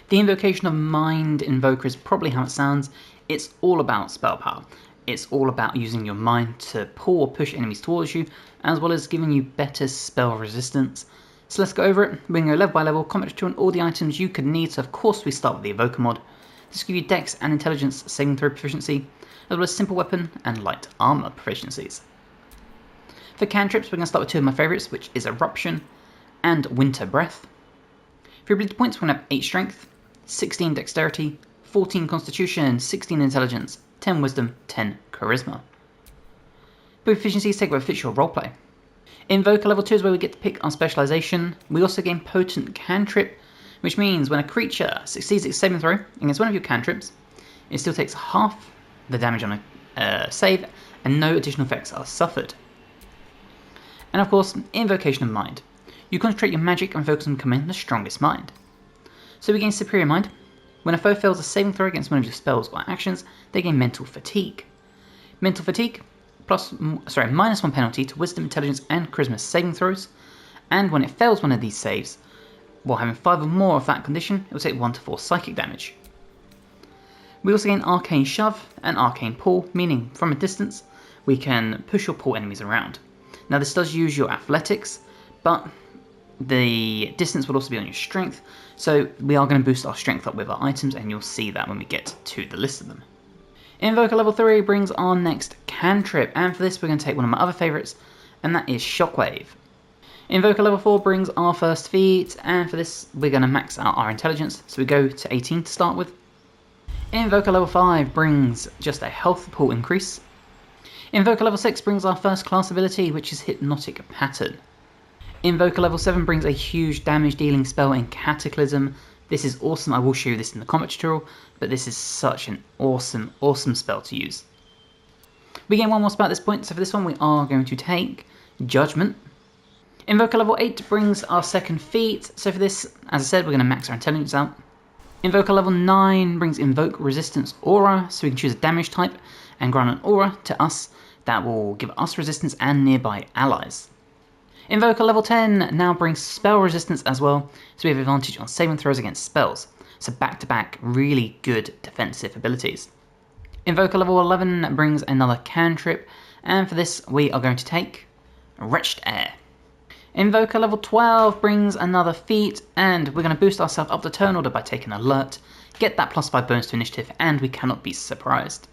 The invocation of Mind Invoker is probably how it sounds. It's all about spell power. It's all about using your mind to pull or push enemies towards you, as well as giving you better spell resistance. So let's go over it. We're going to go level by level, combat tutorial on all the items you could need. So of course we start with the Evoker mod. This will give you Dex and Intelligence saving throw proficiency, as well as simple weapon and light armor proficiencies. For cantrips, we're going to start with two of my favourites, which is Eruption and Winter Breath. For ability points, we're going to have 8 Strength, 16 Dexterity, 14 Constitution, 16 Intelligence, 10 Wisdom, 10 Charisma. Both efficiencies take where it fits your roleplay. Invoker level 2 is where we get to pick our specialisation. We also gain Potent Cantrip, which means when a creature succeeds its saving throw against one of your cantrips, it still takes half the damage on a save, and no additional effects are suffered. And of course, Invocation of Mind. You concentrate your magic and focus on becoming the strongest mind. So we gain Superior Mind. When a foe fails a saving throw against one of your spells or actions, they gain Mental Fatigue. Mental Fatigue minus 1 penalty to Wisdom, Intelligence and Charisma saving throws, and when it fails one of these saves, while having 5 or more of that condition, it will take 1 to 4 psychic damage. We also gain Arcane Shove and Arcane Pull, meaning from a distance we can push or pull enemies around. Now this does use your athletics, but the distance will also be on your strength, so we are going to boost our strength up with our items, and you'll see that when we get to the list of them. Invoker level 3 brings our next cantrip, and for this we're going to take one of my other favourites, and that is Shockwave. Invoker level 4 brings our first feat, and for this we're going to max out our intelligence, so we go to 18 to start with. Invoker level 5 brings just a health pool increase. Invoker level 6 brings our first class ability, which is Hypnotic Pattern. Invoker level 7 brings a huge damage dealing spell in Cataclysm. This is awesome, I will show you this in the combat tutorial, but this is such an awesome spell to use. We gain one more spell at this point, so for this one we are going to take Judgment. Invoker level 8 brings our second feat, so for this, as I said, we're going to max our intelligence out. Invoker level 9 brings Invoke Resistance Aura, so we can choose a damage type and grant an aura to us that will give us resistance and nearby allies. Invoker level 10 now brings spell resistance as well, so we have advantage on saving throws against spells, so back to back really good defensive abilities. Invoker level 11 brings another cantrip, and for this we are going to take Wretched Air. Invoker level 12 brings another feat, and we're going to boost ourselves up the turn order by taking Alert, get that +5 bonus to initiative, and we cannot be surprised.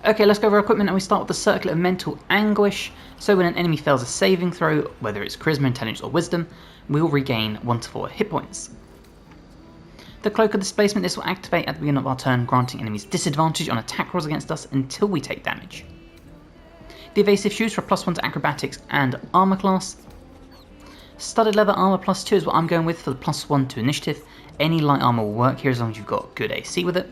Okay, let's go over equipment, and we start with the Circlet of Mental Anguish. So when an enemy fails a saving throw, whether it's Charisma, Intelligence or Wisdom, we will regain 1 to 4 hit points. The Cloak of Displacement, this will activate at the beginning of our turn, granting enemies disadvantage on attack rolls against us until we take damage. The Evasive Shoes for +1 to Acrobatics and Armor class. Studded Leather Armor +2 is what I'm going with for the +1 to Initiative. Any light armor will work here as long as you've got good AC with it.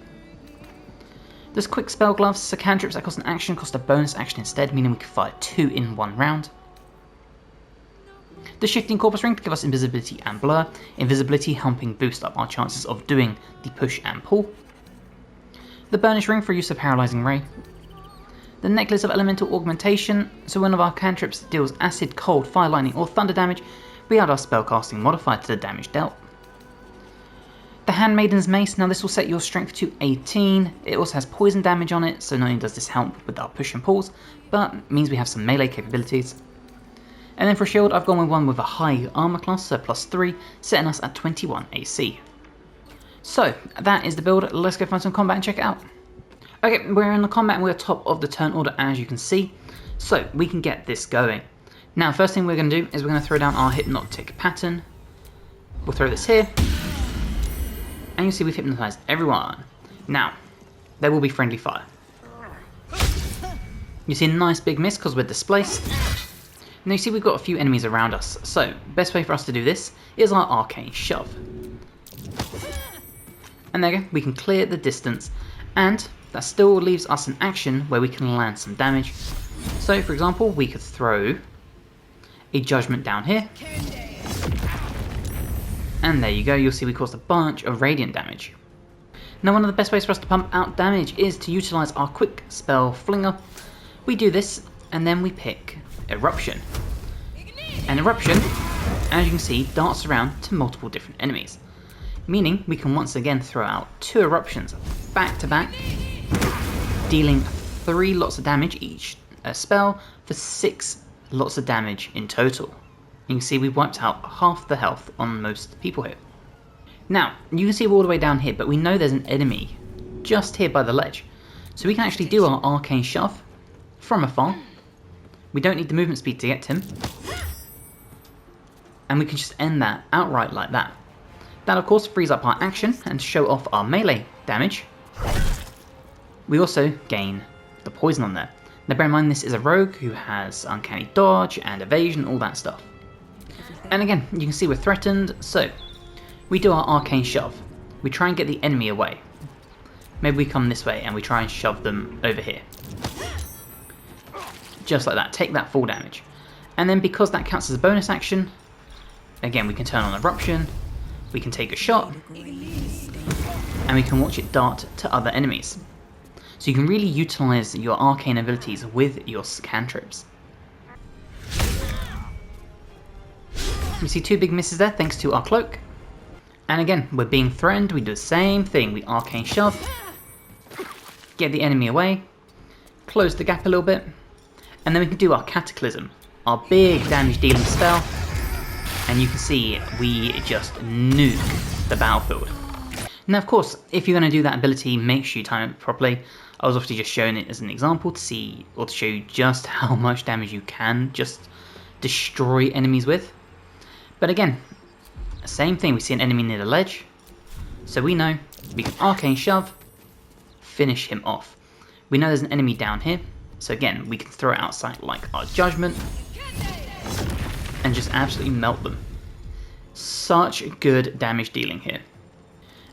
There's Quick Spell Gloves, so cantrips that cost an action cost a bonus action instead, meaning we can fire 2 in 1 round. The Shifting Corpus Ring to give us invisibility and blur, invisibility helping boost up our chances of doing the push and pull. The Burnish Ring for use of Paralysing Ray. The Necklace of Elemental Augmentation, so one of our cantrips deals acid, cold, fire, lightning or thunder damage, we add our spellcasting modifier to the damage dealt. The Handmaiden's Mace, now this will set your strength to 18, it also has poison damage on it, so not only does this help with our push and pulls, but means we have some melee capabilities. And then for a shield, I've gone with one with a high armor class, so +3, setting us at 21 AC. So, that is the build, let's go find some combat and check it out. Okay, we're in the combat and we're top of the turn order as you can see, so we can get this going. Now, first thing we're going to do is we're going to throw down our Hypnotic Pattern. We'll throw this here. And you'll see we've hypnotised everyone. Now, there will be friendly fire. You see a nice big miss because we're displaced. Now you see we've got a few enemies around us, so best way for us to do this is our Arcane Shove. And there you go, we can clear the distance, and that still leaves us an action where we can land some damage. So for example, we could throw a Judgment down here. And there you go, you'll see we caused a bunch of radiant damage. Now one of the best ways for us to pump out damage is to utilise our quick spell Flinger. We do this, and then we pick Eruption. And Eruption, as you can see, darts around to multiple different enemies. meaning we can once again throw out 2 eruptions back to back, dealing 3 lots of damage each spell for 6 lots of damage in total. You can see we've wiped out half the health on most people here. Now, you can see we're all the way down here, but we know there's an enemy just here by the ledge. So we can actually do our arcane shove from afar. We don't need the movement speed to get to him. And we can just end that outright like that. That of course frees up our action and show off our melee damage. We also gain the poison on there. Now bear in mind this is a rogue who has uncanny dodge and evasion, all that stuff. And again, you can see we're threatened, so we do our arcane shove. We try and get the enemy away. Maybe we come this way and we try and shove them over here. Just like that, take that full damage. And then because that counts as a bonus action, again we can turn on eruption, we can take a shot, and we can watch it dart to other enemies. So you can really utilise your arcane abilities with your cantrips. You see 2 big misses there thanks to our cloak. And again, we're being threatened, we do the same thing, we arcane shove, get the enemy away, close the gap a little bit, and then we can do our cataclysm, our big damage dealing spell, and you can see we just nuke the battlefield. Now of course, if you're going to do that ability, make sure you time it properly. I was obviously just showing it as an example to see, or to show you just how much damage you can just destroy enemies with. But again, same thing, we see an enemy near the ledge, so we know we can arcane shove, finish him off. We know there's an enemy down here, so again, we can throw it outside like our judgment, and just absolutely melt them. Such good damage dealing here.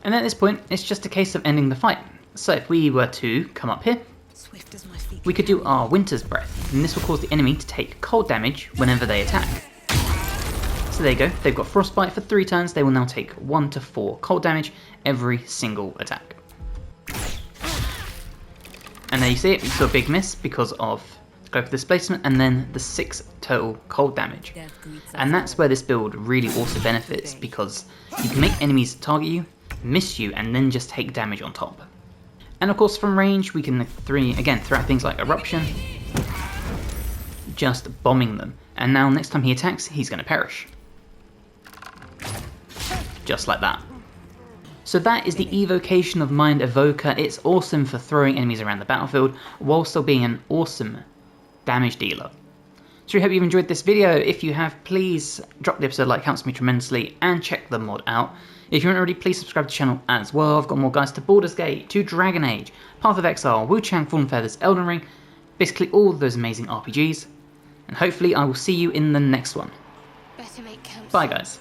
And at this point, it's just a case of ending the fight. So if we were to come up here, we could do our Winter's Breath, and this will cause the enemy to take cold damage whenever they attack. So there you go, they've got Frostbite for 3 turns, they will now take 1 to 4 cold damage every single attack. And there you see it, we saw a big miss because of Cloak of Displacement and then the 6 total cold damage. And that's where this build really also benefits, because you can make enemies target you, miss you, and then just take damage on top. And of course from range we can again throw out things like Eruption, just bombing them. And now next time he attacks, he's going to perish. Just like that. So that is the evocation of Mind Invoker. It's awesome for throwing enemies around the battlefield while still being an awesome damage dealer. So I hope you've enjoyed this video. If you have, please drop the episode like, helps me tremendously, and check the mod out. If you haven't already, please subscribe to the channel as well. I've got more guides to Baldur's Gate, to Dragon Age, Path of Exile, Wu-Chang, Fallen Feathers, Elden Ring, basically all of those amazing RPGs. And hopefully I will see you in the next one. Bye guys.